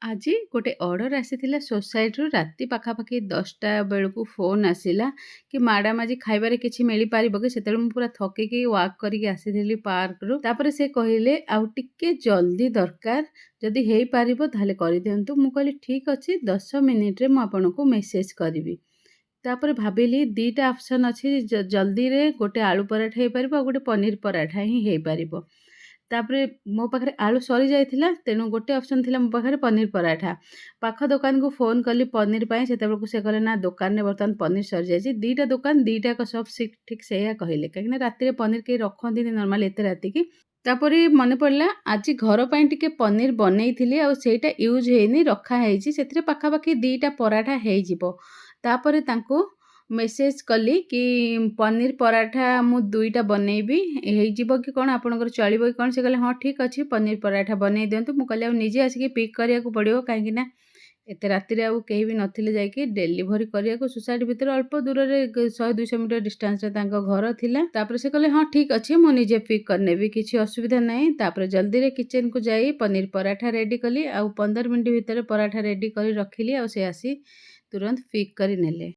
ଆଜି ଗୋଟେ ଅର୍ଡ଼ର ଆସିଥିଲା ସୋସାଇଟିରୁ ରାତି ପାଖାପାଖି 10ଟା ବେଳକୁ ଫୋନ୍ ଆସିଲା କି ମ୍ୟାଡ଼ାମ୍ ଆଜି ଖାଇବାରେ କିଛି ମିଳିପାରିବ କି? ସେତେବେଳେ ମୁଁ ପୁରା ଥକିକି ୱାକ୍ କରିକି ଆସିଥିଲି ପାର୍କରୁ। ତାପରେ ସେ କହିଲେ ଆଉ ଟିକେ ଜଲ୍ଦି ଦରକାର, ଯଦି ହେଇପାରିବ ତାହେଲେ କରିଦିଅନ୍ତୁ। ମୁଁ କହିଲି ଠିକ୍ ଅଛି, 10 ମିନିଟ୍ରେ ମୁଁ ଆପଣଙ୍କୁ ମେସେଜ୍ କରିବି। ତାପରେ ଭାବିଲି ଦିଟା ଅପସନ୍ ଅଛି, ଜଲ୍ଦିରେ ଗୋଟେ ଆଳୁ ପରାଠା ହେଇପାରିବ ଆଉ ଗୋଟେ ପନିର ପରାଠା ହିଁ ହେଇପାରିବ। ତାପରେ ମୋ ପାଖରେ ଆଳୁ ସରିଯାଇଥିଲା, ତେଣୁ ଗୋଟେ ଅପସନ୍ ଥିଲା ମୋ ପାଖରେ ପନିର ପରାଠା। ପାଖ ଦୋକାନକୁ ଫୋନ୍ କଲି ପନିର ପାଇଁ, ସେତେବେଳକୁ ସେ କହିଲେ ନା ଦୋକାନରେ ବର୍ତ୍ତମାନ ପନିର ସରିଯାଇଛି। ଦିଟା ଦୋକାନ ଦିଟାକ ସପ୍ ଠିକ୍ ସେଇଆ କହିଲେ, କାହିଁକିନା ରାତିରେ ପନିର କେହି ରଖନ୍ତିନି ନର୍ମାଲି ଏତେ ରାତିକି। ତାପରେ ମନେ ପଡ଼ିଲା ଆଜି ଘର ପାଇଁ ଟିକେ ପନିର ବନେଇଥିଲି ଆଉ ସେଇଟା ୟୁଜ୍ ହେଇନି, ରଖା ହେଇଛି। ସେଥିରେ ପାଖାପାଖି ଦିଟା ପରାଠା ହେଇଯିବ। ତାପରେ ତାଙ୍କୁ ମେସେଜ୍ କଲି କି ପନିର ପରାଠା ମୁଁ 2ଟା ବନେଇବି, ହେଇଯିବ କି କ'ଣ, ଆପଣଙ୍କର ଚଳିବ କି କ'ଣ? ସେ କହିଲେ ହଁ ଠିକ୍ ଅଛି, ପନିର ପରାଠା ବନେଇ ଦିଅନ୍ତୁ। ମୁଁ କହିଲି ଆଉ ନିଜେ ଆସିକି ପିକ୍ କରିବାକୁ ପଡ଼ିବ, କାହିଁକିନା ଏତେ ରାତିରେ ଆଉ କେହି ବି ନଥିଲେ ଯାଇକି ଡେଲିଭରି କରିବାକୁ। ସୋସାଇଟି ଭିତରେ ଅଳ୍ପ ଦୂରରେ 100-200 ମିଟର ଡିଷ୍ଟାନ୍ସରେ ତାଙ୍କ ଘର ଥିଲା। ତାପରେ ସେ କହିଲେ ହଁ ଠିକ୍ ଅଛି, ମୁଁ ନିଜେ ପିକ୍ କରିନେବି, କିଛି ଅସୁବିଧା ନାହିଁ। ତାପରେ ଜଲ୍ଦିରେ କିଚେନ୍କୁ ଯାଇ ପନିର ପରାଠା ରେଡ଼ି କଲି ଆଉ 15 ମିନିଟ୍ ଭିତରେ ପରାଠା ରେଡ଼ି କରି ରଖିଲି ଆଉ ସେ ଆସି ତୁରନ୍ତ ପିକ୍ କରି ନେଲେ।